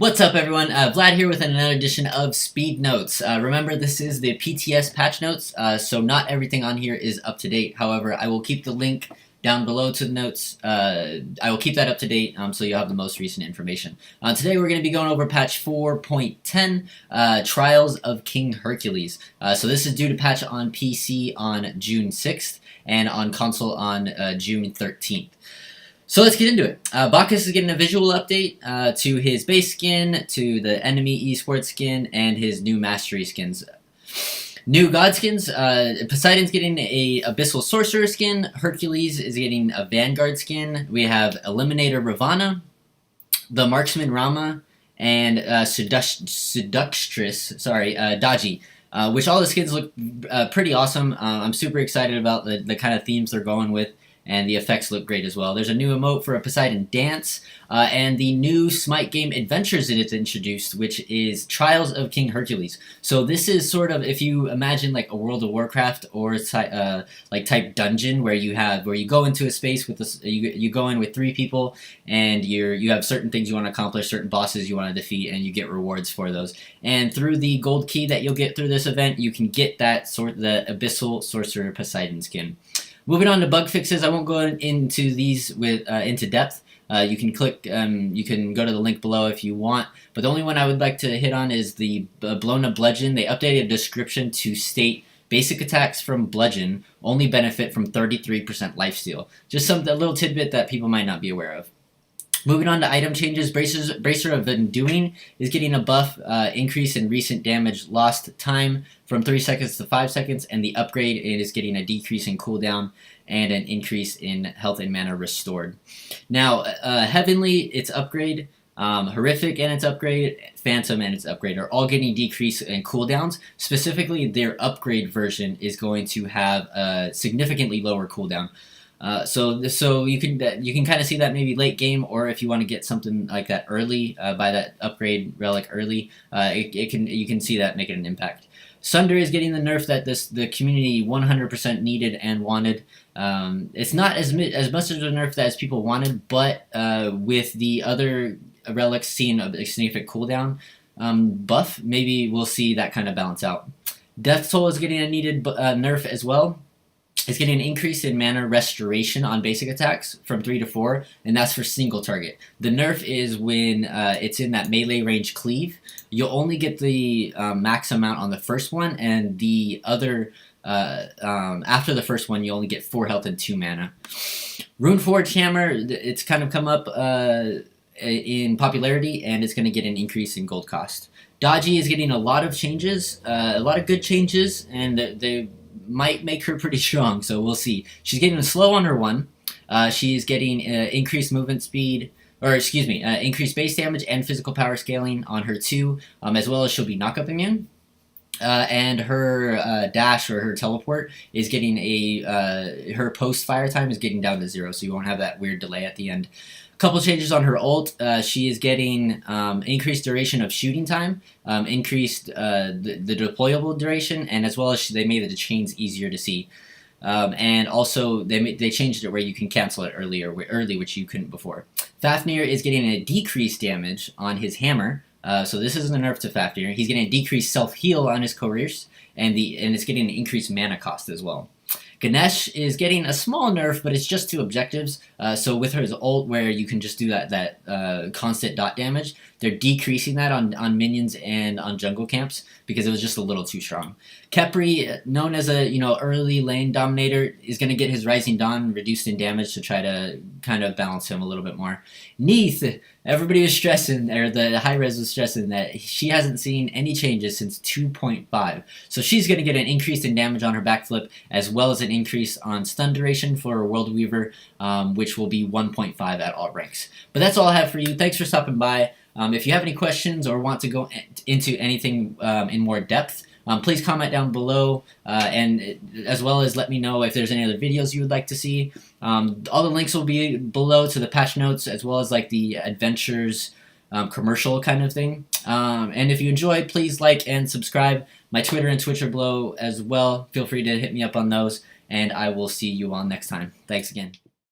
What's up, everyone? Vlad here with another edition of Speed Notes. Remember, this is the PTS patch notes, so not everything on here is up to date. However, I will keep the link down below to the notes. I will keep that up to date so you'll have the most recent information. Today we're going to be going over patch 4.10, Trials of King Hercules. So this is due to patch on PC on June 6th and on console on June 13th. So let's get into it. Bacchus is getting a visual update to his base skin, to the enemy esports skin, and his new mastery skins. New god skins, Poseidon's getting a Abyssal Sorcerer skin, Hercules is getting a Vanguard skin, we have Eliminator Ravana, the Marksman Rama, and Seductress, Dodgey. Which all the skins look pretty awesome. I'm super excited about the kind of themes they're going with. And the effects look great as well. There's a new emote for a Poseidon Dance, and the new Smite game Adventures that it's introduced, which is Trials of King Hercules. So this is sort of, if you imagine like a World of Warcraft or like type dungeon where you go into a space with this, you go in with 3 people, and you have certain things you want to accomplish, certain bosses you want to defeat, and you get rewards for those. And through the gold key that you'll get through this event, you can get the Abyssal Sorcerer Poseidon skin. Moving on to bug fixes, I won't go into these into depth. You can go to the link below if you want. But the only one I would like to hit on is the Blown Up Bludgeon. They updated a description to state basic attacks from Bludgeon only benefit from 33% lifesteal. Just a little tidbit that people might not be aware of. Moving on to item changes, Bracer of Undoing is getting a buff, increase in recent damage lost time from 3 seconds to 5 seconds, and the upgrade is getting a decrease in cooldown and an increase in health and mana restored. Now, Heavenly, its upgrade, Horrific and its upgrade, Phantom and its upgrade are all getting decrease in cooldowns. Specifically, their upgrade version is going to have a significantly lower cooldown. So you can kind of see that maybe late game, or if you want to get something like that early, buy that upgrade relic early. You can see that making an impact. Sunder is getting the nerf that the community 100% needed and wanted. It's not as much of a nerf as people wanted, but with the other relics seeing a significant cooldown buff, maybe we'll see that kind of balance out. Death Toll is getting a needed nerf as well. It's getting an increase in mana restoration on basic attacks from 3 to 4, and that's for single target. The nerf is when it's in that melee range cleave. You'll only get the max amount on the first one, and the other after the first one, you only get 4 health and 2 mana. Runeforged Hammer, it's kind of come up in popularity, and it's going to get an increase in gold cost. Dodgey is getting a lot of changes, a lot of good changes, and they might make her pretty strong, so we'll see. She's getting a slow on her 1. She's getting increased movement speed, increased base damage and physical power scaling on her 2, as well as she'll be knockup immune. And her dash or her teleport is getting her post fire time is getting down to 0, so you won't have that weird delay at the end. Couple changes on her ult. She is getting increased duration of shooting time, increased the deployable duration, and as well as they made the chains easier to see. And also they changed it where you can cancel it early, which you couldn't before. Fafnir is getting a decreased damage on his hammer. So this isn't a nerf to Fafnir. He's getting a decreased self-heal on his couriers, and it's getting an increased mana cost as well. Ganesh is getting a small nerf, but it's just 2 objectives. So with his ult, where you can just do that constant dot damage, they're decreasing that on minions and on jungle camps because it was just a little too strong. Khepri, known as a early lane dominator, is going to get his Rising Dawn reduced in damage to try to kind of balance him a little bit more. Neith, everybody was stressing, or the high res was stressing that she hasn't seen any changes since 2.5. So she's going to get an increase in damage on her backflip, as well as an increase on stun duration for World Weaver, which will be 1.5 at all ranks. But that's all I have for you. Thanks for stopping by. If you have any questions or want to go into anything in more depth, please comment down below, and as well as let me know if there's any other videos you would like to see. All the links will be below to the patch notes, as well as like the adventures commercial kind of thing. And if you enjoyed, please like and subscribe. My Twitter and Twitch are below as well. Feel free to hit me up on those, and I will see you all next time. Thanks again.